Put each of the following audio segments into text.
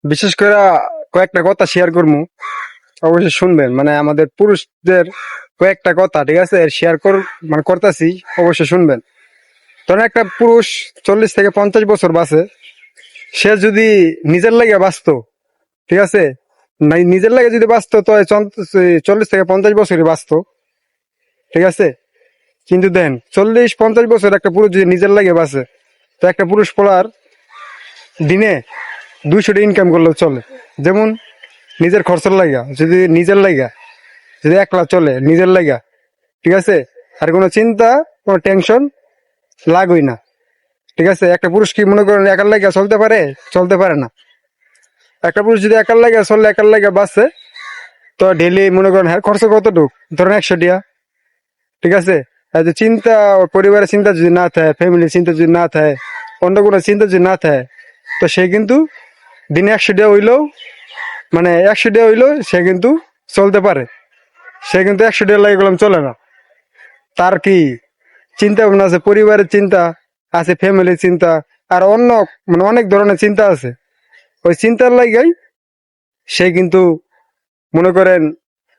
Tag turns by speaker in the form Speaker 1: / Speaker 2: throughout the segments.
Speaker 1: বিশেষ করে কয়েকটা কথা শেয়ার করবো, অবশ্যই শুনবেন। মানে আমাদের পুরুষদের কয়েকটা কথা, ঠিক আছে, শেয়ার মানে করতেছি, অবশ্যই শুনবেন। ধরেন একটা পুরুষ 40 থেকে 50 বছর বাঁচে, সে যদি নিজের লাগে বাঁচতো, ঠিক আছে, নিজের লাগে যদি বাঁচতো তো 40 থেকে 50 বছরই বাঁচতো, ঠিক আছে। কিন্তু দেন 40-50 বছর একটা পুরুষ যদি নিজের লাগে বাঁচে, তো একটা পুরুষ পড়ার দিনে 200 ইনকাম করলেও চলে। যেমন নিজের খরচের লাগা, যদি নিজের লাগা যদি একলা চলে নিজের লাগা, ঠিক আছে, আর কোনো চিন্তা, কোনো টেনশন লাগই না, ঠিক আছে। একটা পুরুষ কি মনে করেন একার লাগা চলতে পারে? চলতে পারে না। একটা পুরুষ যদি একার লাগা চলে, একার লাগা বাঁচে, তো ডেলি মনে করেন হ্যাঁ খরচ কতটুক, ধরেন 100 টাকা, ঠিক আছে। আর যে চিন্তা, ওর পরিবারের চিন্তা যদি না থাকে, ফ্যামিলির চিন্তা যদি না থাকে, অন্য কোনো চিন্তা যদি না থাকে, তো সে কিন্তু দিনে 100 টাকা হইলেও, মানে 100 টাকা হইলেও সে কিন্তু চলতে পারে। সে কিন্তু 100 টাকা লাগে গেলাম চলে না। তার কি চিন্তা ভাবনা আছে, পরিবারের চিন্তা আছে, ফ্যামিলির চিন্তা, আর অন্য মানে অনেক ধরনের চিন্তা আছে। ওই চিন্তার লাগাই সে কিন্তু মনে করেন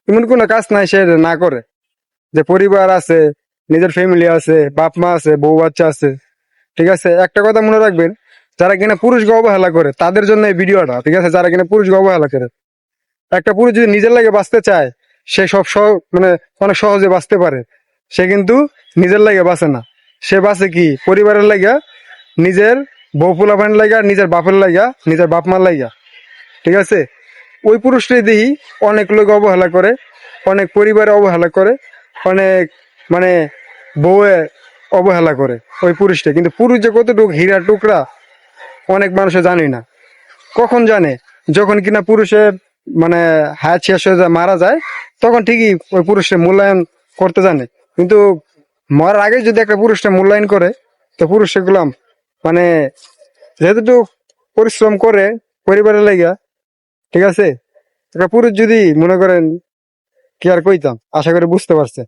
Speaker 1: এমন কোনো কাজ নাই সে না করে। যে পরিবার আছে, নিজের ফ্যামিলি আছে, বাপ মা আছে, বউ বাচ্চা আছে, ঠিক আছে। একটা কথা মনে রাখবেন, যারা কিনা পুরুষকে অবহেলা করে তাদের জন্য এই ভিডিওটা, ঠিক আছে। যারা কিনা পুরুষকে অবহেলা করে, একটা পুরুষ যদি নিজের লাগে বাঁচতে চায়, সে মানে অনেক সহজে বাঁচতে পারে। সে কিন্তু নিজের লাগে বাঁচে না, সে বাঁচে কি পরিবারের লাগা, নিজের বউ পোলাপানের লাগা, নিজের বাপের লাগা, নিজের বাপ মার লাগা, ঠিক আছে। ওই পুরুষটাই দেখি অনেক লোক অবহেলা করে, অনেক পরিবারে অবহেলা করে, অনেক মানে বউয়ে অবহেলা করে ওই পুরুষটা। কিন্তু পুরুষ যে কতটুকু হীরা টুকরা অনেক মানুষে জানি না। কখন জানে? যখন কিনা পুরুষের মানে হায়াত শেষ হয়ে যায়, মারা যায়, তখন ঠিকই ওই পুরুষের মূল্যায়ন করতে জানে। কিন্তু মরার আগে যদি একটা পুরুষটা মূল্যায়ন করে, তো পুরুষে গুলাম মানে যেহেতু পরিশ্রম করে পরিবারের লাগা, ঠিক আছে। একটা পুরুষ যদি মনে করেন, কি আর কইতাম, আশা করি বুঝতে পারছে।